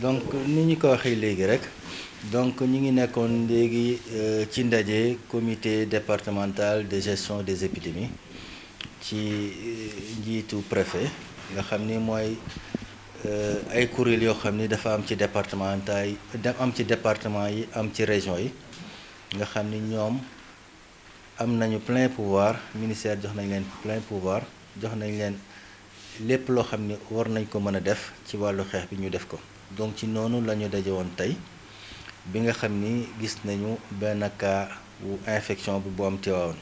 donc ni ñu ko waxee léegi rek donc ñu ngi nekkoon léegi ci ndaje comité départemental de gestion des épidémies ci njiitu préfet nga xam ni mooy ay kuréel yoo xam ni dafa am ci départemental yi am ci département yi am ci région yi nga xam ni ñoom am nañu plein pouvoir ministère jox nañ leen plein pouvoir jox nañ leen lépp loo xam ni war nañ ko mën a def ci wàllu xeex bi ñu def ko donc ci noonu la ñu daje woon tey bi nga xam ni gis nañu benn cas wu infection bi bu am Tivaouane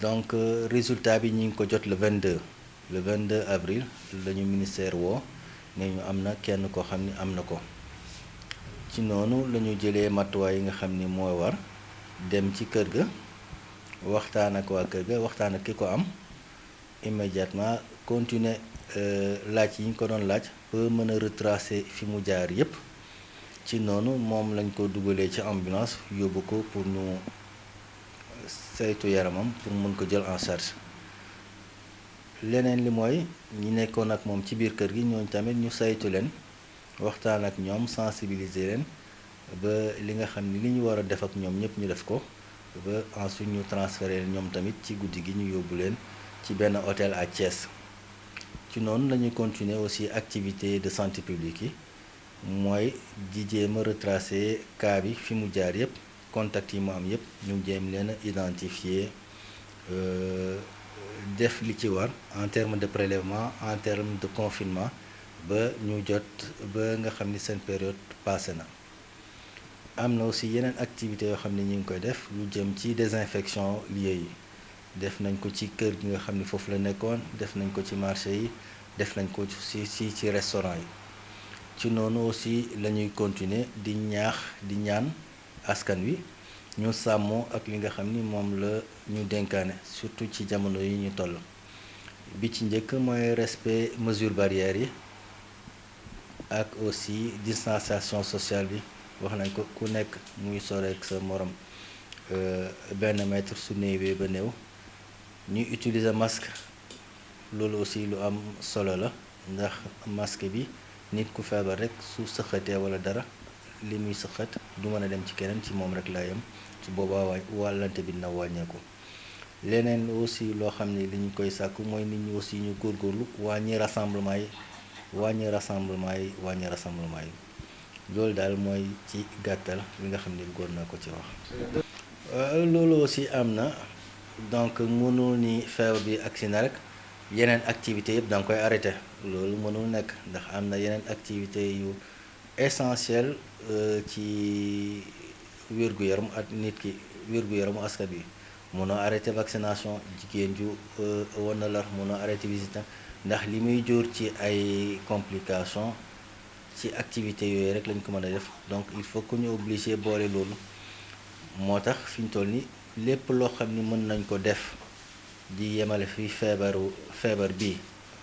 donc résultat bi ñu ngi ko jot le 22 avril la ñu ministère woo ne ñu am na kenn koo xam ni am na ko ci noonu la ñu jëlee matuwaay yi nga xam ni mooy war dem ci kër ga waxtaan ak waa kër ga waxtaan ak ki ko am immédiatement continuer laaj yi ñu ko doon laaj ba mën a retracer fi mu jaar yépp ci noonu moom lañ ko dugalee ci ambulance yóbbu ko pour ñu saytu yaramam pour mën ko jël en charge leneen li mooy ñi nekkoon ak moom ci biir kër gi ñooñu tamit ñu saytu leen waxtaan ak ñoom sensibiliser leen ba li nga xam ni li ñu war a def ak ñoom ñëpp ñu def ko ba ensuite ñu transféré leen ñoom tamit ci guddi gi ñu yóbbu leen ci benn hôtel à Thiès ci noonu la ñuy continuer aussi activité de santé publique yi mooy di jéem a retracer cas bi fi mu jaar yëpp contact yi mu am yëpp ñu jéem leen a identifier def li ci war en termes de prélèvement en termes de confinement ba ñu jot ba nga xam ni seen période passé na am na aussi yeneen activités yoo xam ne ñu ngi koy def lu jëm ci désinfection lieux yi def nañ ko ci kër gi nga xam ni foofu la nekkoon def nañ ko ci marché yi def nañ ko ci restaurant yi ci noonu aussi la ñuy continuer di ñaan askan wi ñu sàmmoo ak li nga xam ni moom la ñu dénkaane surtout ci jamono yi ñu toll bi ci njëkk mooy respect mesures barrières yi ak aussi distanciation sociale bi wax nañ ko ku nekk muy sore ak sa morom benn mètre su néewee ba néew ñuy utiliser masque loolu aussi lu am solo la ndax masque bi nit ku feebar rek su sëqatee wala dara li muy sëqat du mën a dem ci keneen ci moom rek laa yem su boobaa wàllante bi dina wàññeeku leneen aussi loo xam ne li ñu koy sàkku mooy nit ñi aussi ñu góorgóorlu wàññi rassemblement yi loolu daal mooy ci gàttal li nga xam ne góor naa ko ci wax. loolu aussi am na donc mënul ni feebar bi agsi na rek yeneen activités yëpp da nga koy arrêté loolu mënul nekk ndax am na yeneen activités yu essentiel ci wér-gu-yaram ak nit ki wér-gu-yaramu askan bi mënoo arrêté vaccination jigéen ju war na lar mënoo arrêté visite ndax li muy jur ci ay complications ci activités yooyu rek lañ ko mën a def donc il faut que ñu obligé boole loolu moo tax fi ñu toll ni lépp loo xam ni mën nañ ko def di yemale fi feebar bi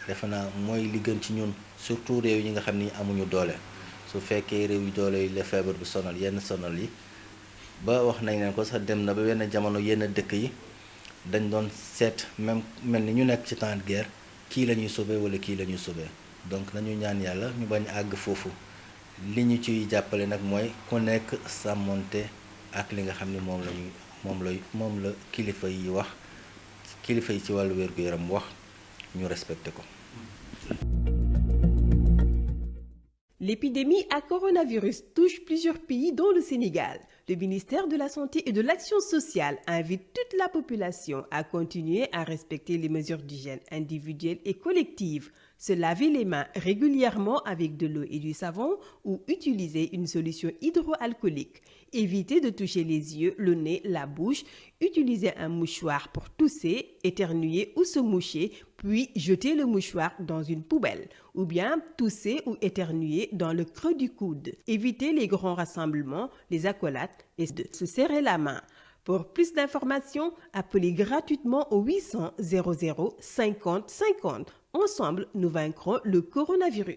defe naa mooy li gën ci ñun surtout réew yi nga xam ni amuñu doole su fekkee réew yi doole yi la feebar bi sonal yenn sonal yi ba wax nañ leen ko sax dem na ba benn jamono yenn dëkk yi dañ doon seet même mel ni ñu nekk ci temps de guerre kii la ñuy sauver wala kii la ñuy sauver donc nañu ñaan yàlla ñu bañ àgg foofu li ñu ciy jàppale nag mooy ku nekk sàmmonte ak li nga xam ni moom la kilifa yi wax kilifa yi ci wàllu wér-gu-yaram wax ñu respecté ko. L'épidémie à coronavirus touche plusieurs pays dont le Sénégal. Le ministère de la Santé et de l'Action sociale invite toute la population à continuer à respecter les mesures d'hygiène individuelles et collectives, se laver les mains régulièrement avec de l'eau et du savon ou utiliser une solution hydroalcoolique. Éviter de toucher les yeux, le nez, la bouche, utiliser un mouchoir pour tousser, éternuer ou se moucher, puis jeter le mouchoir dans une poubelle, ou bien tousser ou éternuer dans le creux du coude. Éviter les grands rassemblements, les accolades et de se serrer la main. Pour plus d'informations, appelez gratuitement au 800 00 50 50. Ensemble, nous vaincrons le coronavirus.